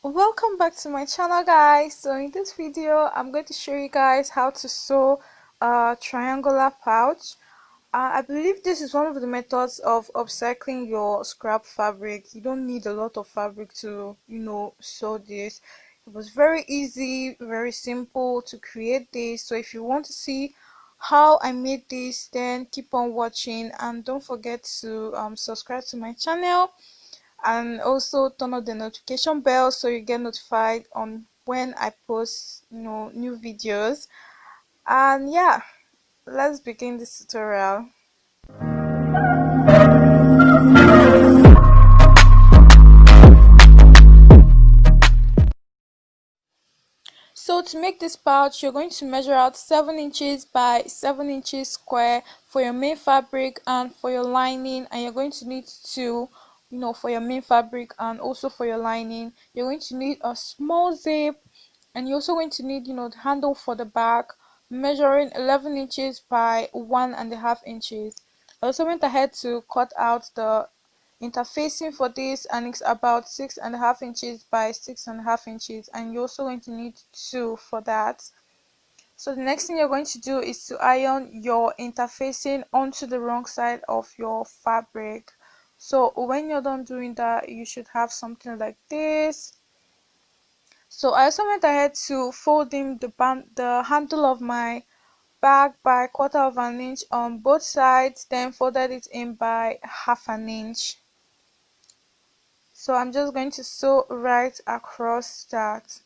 Welcome back to my channel, guys. So in this video I'm going to show you guys how to sew a triangular pouch. I believe this is one of the methods of upcycling your scrap fabric. You don't need a lot of fabric to sew this. It was very easy, very simple to create this. So if you want to see how I made this, then keep on watching and don't forget to subscribe to my channel and also turn on the notification bell so you get notified on when I post new videos. And yeah, let's begin this tutorial. So to make this pouch, you're going to measure out 7 inches by 7 inches square for your main fabric and for your lining, and you're going to need to, for your main fabric and also for your lining, you're going to need a small zip, and you're also going to need, the handle for the back, measuring 11 inches by 1.5 inches. I also went ahead to cut out the interfacing for this, and it's about 6.5 inches by 6.5 inches, and you're also going to need two for that. So the next thing you're going to do is to iron your interfacing onto the wrong side of your fabric. So when you're done doing that, you should have something like this. So I also went ahead to fold in the handle of my bag by 1/4 inch on both sides, then folded it in by 1/2 inch. So I'm just going to sew right across that.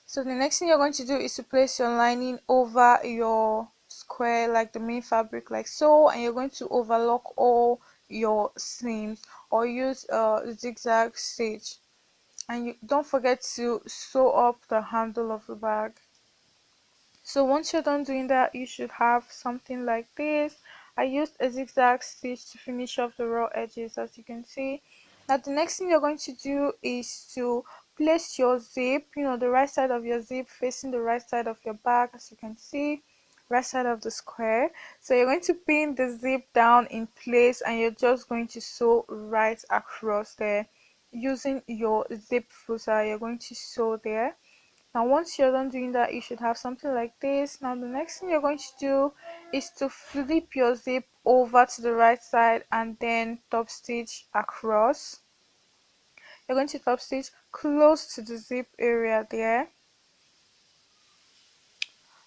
So the next thing you're going to do is to place your lining over your square, like the main fabric, like so, and you're going to overlock all your seams or use a zigzag stitch. And you don't forget to sew up the handle of the bag. So once you're done doing that, you should have something like this. I used a zigzag stitch to finish off the raw edges, as you can see. Now the next thing you're going to do is to place your zip, the right side of your zip facing the right side of your bag, as you can see, right side of the square. So you're going to pin the zip down in place, and you're just going to sew right across there using your zip footer. You're going to sew there. Now once you're done doing that, you should have something like this. Now the next thing you're going to do is to flip your zip over to the right side and then top stitch across. You're going to top stitch close to the zip area there.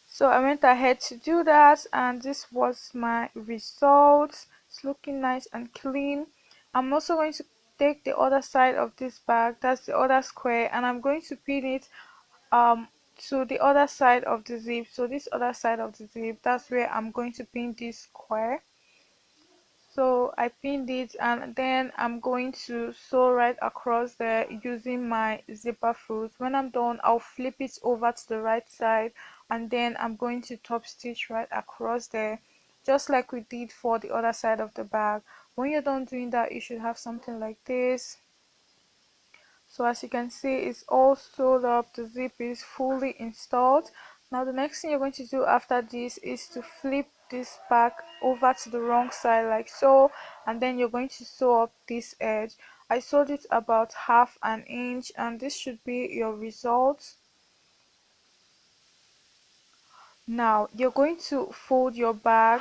So I went ahead to do that, and this was my result. It's looking nice and clean. I'm also going to take the other side of this bag, that's the other square, and I'm going to pin it um to the other side of the zip. So this other side of the zip, that's where I'm going to pin this square. So I pinned it, and then I'm going to sew right across there using my zipper foot. When I'm done, I'll flip it over to the right side, and then I'm going to top stitch right across there, just like we did for the other side of the bag. When you're done doing that, you should have something like this. So as you can see, it's all sewed up, the zip is fully installed. Now the next thing you're going to do after this is to flip this back over to the wrong side like so, and then you're going to sew up this edge. I sewed it about 1/2 inch, and this should be your result. Now you're going to fold your bag,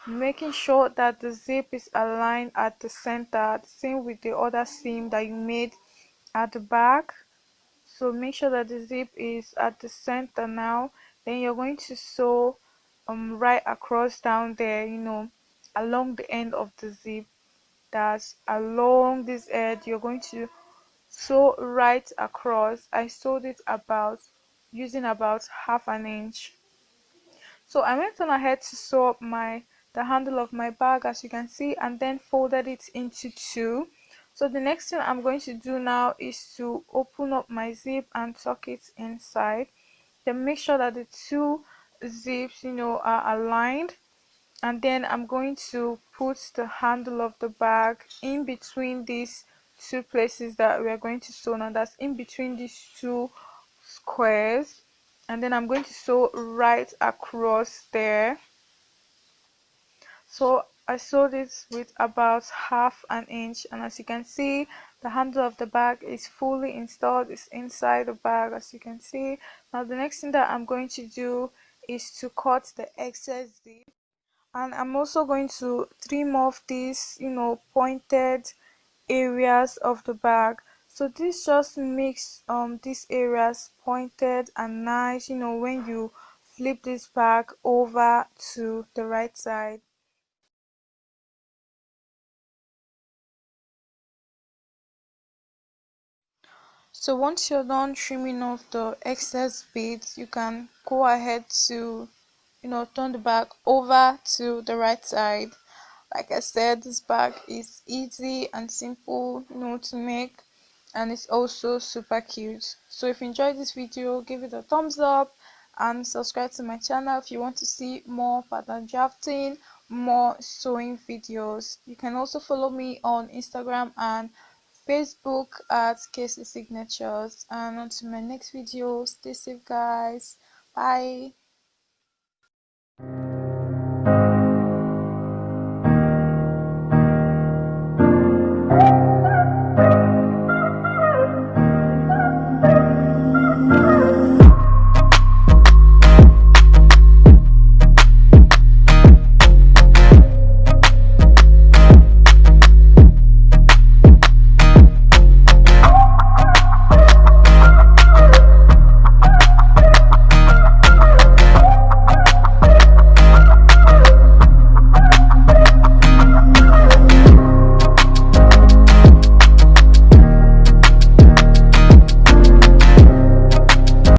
making sure that the zip is aligned at the center, same with the other seam that you made at the back. So make sure that the zip is at the center now. Then you're going to sew right across down there, along the end of the zip. That's along this edge. You're going to sew right across. I sewed it about using about 1/2 inch. So I went on ahead to sew up the handle of my bag, as you can see, and then folded it into two. So the next thing I'm going to do now is to open up my zip and tuck it inside. Then make sure that the two zips are aligned, and then I'm going to put the handle of the bag in between these two places that we are going to sew. Now that's in between these two squares, and then I'm going to sew right across there. So I sewed it with about 1/2 inch, and as you can see, the handle of the bag is fully installed, it's inside the bag as you can see. Now the next thing that I'm going to do is to cut the excess zip, and I'm also going to trim off these pointed areas of the bag. So this just makes these areas pointed and nice, when you flip this bag over to the right side. So once you're done trimming off the excess bits, you can go ahead to turn the bag over to the right side. Like I said, this bag is easy and simple to make, and it's also super cute. So if you enjoyed this video, give it a thumbs up and subscribe to my channel if you want to see more pattern drafting, more sewing videos. You can also follow me on Instagram and Facebook at Casey Signatures. And until my next video, stay safe guys. Bye.